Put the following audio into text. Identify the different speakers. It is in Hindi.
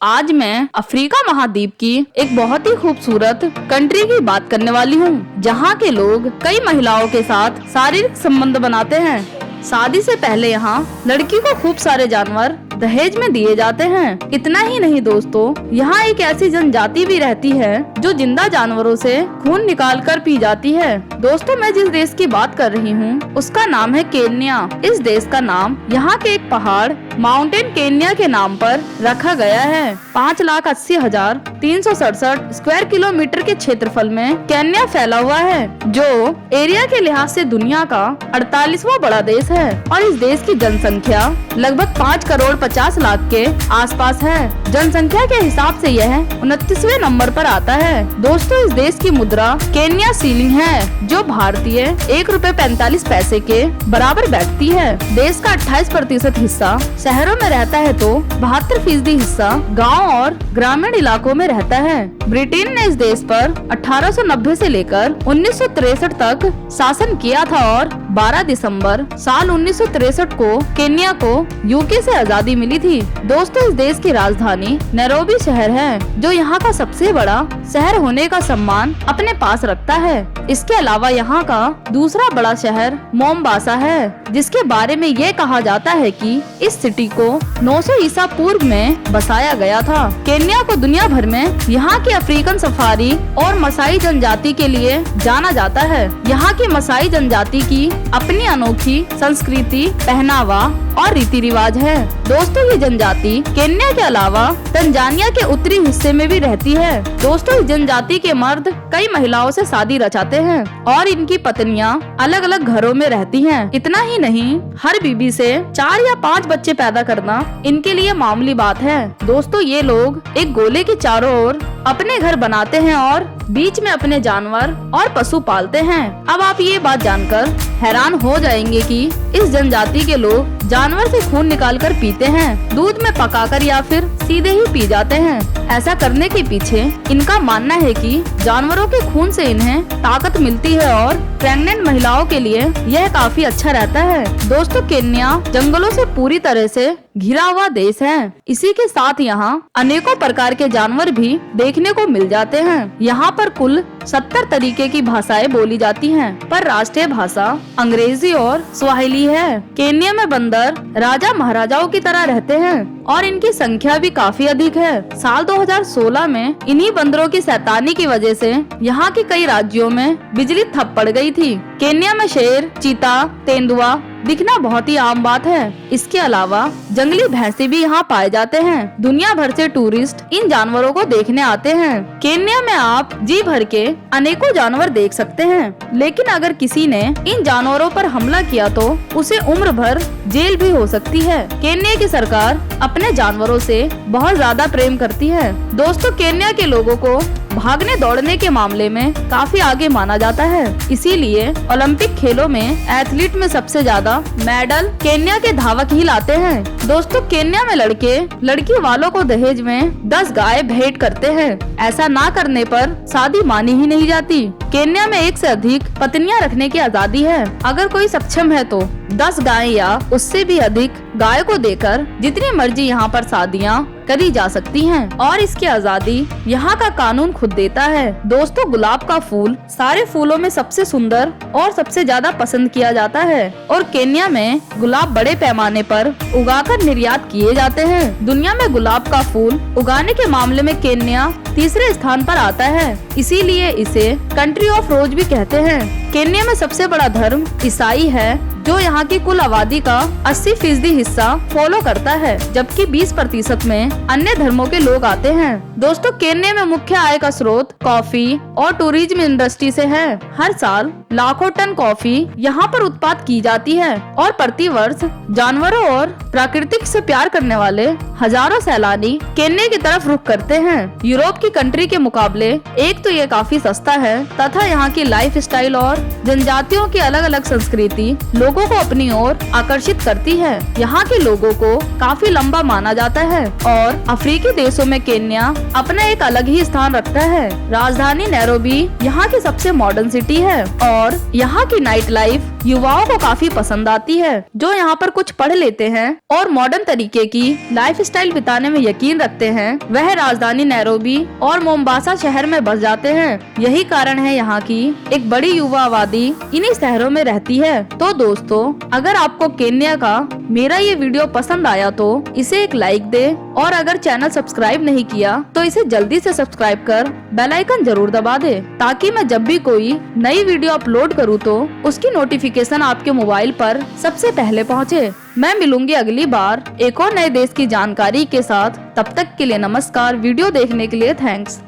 Speaker 1: आज मैं अफ्रीका महाद्वीप की एक बहुत ही खूबसूरत कंट्री की बात करने वाली हूँ, जहाँ के लोग कई महिलाओं के साथ शारीरिक संबंध बनाते हैं। शादी से पहले यहाँ लड़की को खूब सारे जानवर दहेज में दिए जाते हैं। इतना ही नहीं दोस्तों, यहाँ एक ऐसी जनजाति भी रहती है जो जिंदा जानवरों से खून निकाल कर पी जाती है। दोस्तों, मैं जिस देश की बात कर रही हूँ उसका नाम है केन्या। इस देश का नाम यहाँ के एक पहाड़ माउंटेन केन्या के नाम पर रखा गया है। 5,80,367 स्क्वायर किलोमीटर के क्षेत्रफल में केन्या फैला हुआ है, जो एरिया के लिहाज से दुनिया का 48वां बड़ा देश है और इस देश की जनसंख्या लगभग 5,50,00,000 के आसपास है। जनसंख्या के हिसाब से यह 29वें नंबर पर आता है। दोस्तों, इस देश की मुद्रा केन्या सीलिंग है, जो भारतीय ₹1.45 के बराबर बैठती है। देश का 28% हिस्सा शहरों में रहता है तो 72% हिस्सा गांव और ग्रामीण इलाकों में रहता है। ब्रिटेन ने इस देश पर 1890 से लेकर 1963 तक शासन किया था और 12 दिसंबर साल 1963 को केन्या को यूके से आजादी मिली थी। दोस्तों, इस देश की राजधानी नैरोबी शहर है, जो यहाँ का सबसे बड़ा शहर होने का सम्मान अपने पास रखता है। इसके अलावा यहाँ का दूसरा बड़ा शहर मोम्बासा है, जिसके बारे में ये कहा जाता है कि इस सिटी को 900 ईसा पूर्व में बसाया गया था। केन्या को दुनिया भर में यहाँ की अफ्रीकन सफारी और मसाई जनजाति के लिए जाना जाता है। यहाँ की मसाई जनजाति की अपनी अनोखी संस्कृति, पहनावा और रीति रिवाज है। दोस्तों, ये जनजाति केन्या के अलावा तंजानिया के उत्तरी हिस्से में भी रहती है। दोस्तों, इस जनजाति के मर्द कई महिलाओं से शादी रचाते हैं और इनकी पत्नियां अलग अलग घरों में रहती हैं। इतना ही नहीं, हर बीबी से 4 या 5 बच्चे पैदा करना इनके लिए मामूली बात है। दोस्तों, ये लोग एक गोले के चारों ओर अपने घर बनाते हैं और बीच में अपने जानवर और पशु पालते हैं। अब आप ये बात जानकर हैरान हो जाएंगे कि इस जनजाति के लोग जानवर से खून निकालकर पीते हैं, दूध में पकाकर या फिर सीधे ही पी जाते हैं। ऐसा करने के पीछे इनका मानना है कि जानवरों के खून से इन्हें ताकत मिलती है और प्रेग्नेंट महिलाओं के लिए यह काफी अच्छा रहता है। दोस्तों, केन्या जंगलों से पूरी तरह से घिरा हुआ देश है। इसी के साथ यहाँ अनेकों प्रकार के जानवर भी देखने को मिल जाते हैं। यहाँ पर कुल 70 तरीके की भाषाएं बोली जाती हैं, पर राष्ट्रीय भाषा अंग्रेजी और स्वाहिली है। केन्या में बंदर राजा महाराजाओं की तरह रहते हैं और इनकी संख्या भी काफी अधिक है। साल 2016 में इन्हीं बंदरों की शैतानी की वजह से यहाँ के कई राज्यों में बिजली ठप पड़ गई थी। केन्या में शेर, चीता, तेंदुआ दिखना बहुत ही आम बात है। इसके अलावा जंगली भैंसे भी यहाँ पाए जाते हैं। दुनिया भर से टूरिस्ट इन जानवरों को देखने आते हैं। केन्या में आप जी भर के अनेकों जानवर देख सकते हैं, लेकिन अगर किसी ने इन जानवरों पर हमला किया तो उसे उम्र भर जेल भी हो सकती है। केन्या की सरकार अपने जानवरों से बहुत ज्यादा प्रेम करती है। दोस्तों, केन्या के लोगों को भागने दौड़ने के मामले में काफी आगे माना जाता है। इसीलिए ओलंपिक खेलों में एथलीट में सबसे ज्यादा मेडल केन्या के धावक ही लाते हैं। दोस्तों, केन्या में लड़के लड़की वालों को दहेज में 10 गाय भेंट करते हैं। ऐसा ना करने पर शादी मानी ही नहीं जाती। केन्या में 1 से अधिक पत्नियां रखने की आजादी है। अगर कोई सक्षम है तो 10 गाय या उससे भी अधिक गाय को देकर जितनी मर्जी यहाँ पर शादियाँ करी जा सकती हैं और इसकी आजादी यहाँ का कानून खुद देता है। दोस्तों, गुलाब का फूल सारे फूलों में सबसे सुंदर और सबसे ज्यादा पसंद किया जाता है और केन्या में गुलाब बड़े पैमाने पर उगाकर निर्यात किए जाते हैं। दुनिया में गुलाब का फूल उगाने के मामले में केन्या तीसरे स्थान पर आता है, इसीलिए इसे कंट्री ऑफ रोज भी कहते हैं। केन्या में सबसे बड़ा धर्म ईसाई है, जो यहाँ की कुल आबादी का 80% हिस्सा फॉलो करता है, जबकि 20% में अन्य धर्मों के लोग आते हैं। दोस्तों, केन्या में मुख्य आय का स्रोत कॉफी और टूरिज्म इंडस्ट्री से है। हर साल लाखों टन कॉफी यहाँ पर उत्पादन की जाती है और प्रति वर्ष जानवरों और प्राकृतिक से प्यार करने वाले हजारों सैलानी केन्या की तरफ रुख करते हैं। यूरोप की कंट्री के मुकाबले एक तो ये काफी सस्ता है तथा यहाँ की लाइफ स्टाइल और जनजातियों की अलग अलग संस्कृति लोगों को अपनी ओर आकर्षित करती है। यहाँ के लोगों को काफी लंबा माना जाता है और अफ्रीकी देशों में केन्या अपना एक अलग ही स्थान रखता है। राजधानी नैरोबी यहाँ की सबसे मॉडर्न सिटी है और यहाँ की नाइट लाइफ युवाओं को काफी पसंद आती है, जो यहाँ पर कुछ पढ़ लेते हैं और मॉडर्न तरीके की लाइफस्टाइल बिताने में यकीन रखते हैं, वह राजधानी नैरोबी और मोम्बासा शहर में बस जाते हैं। यही कारण है यहाँ की एक बड़ी युवा आबादी इन्हीं शहरों में रहती है। तो दोस्तों, अगर आपको केन्या का मेरा ये वीडियो पसंद आया तो इसे एक लाइक दे, और अगर चैनल सब्सक्राइब नहीं किया तो इसे जल्दी से सब्सक्राइब कर बेल आइकन जरूर दबा दे, ताकि मैं जब भी कोई नई वीडियो अपलोड करूँ तो उसकी नोटिफिकेशन आपके मोबाइल पर सबसे पहले पहुँचे। मैं मिलूंगी अगली बार एक और नए देश की जानकारी के साथ। तब तक के लिए नमस्कार। वीडियो देखने के लिए थैंक्स।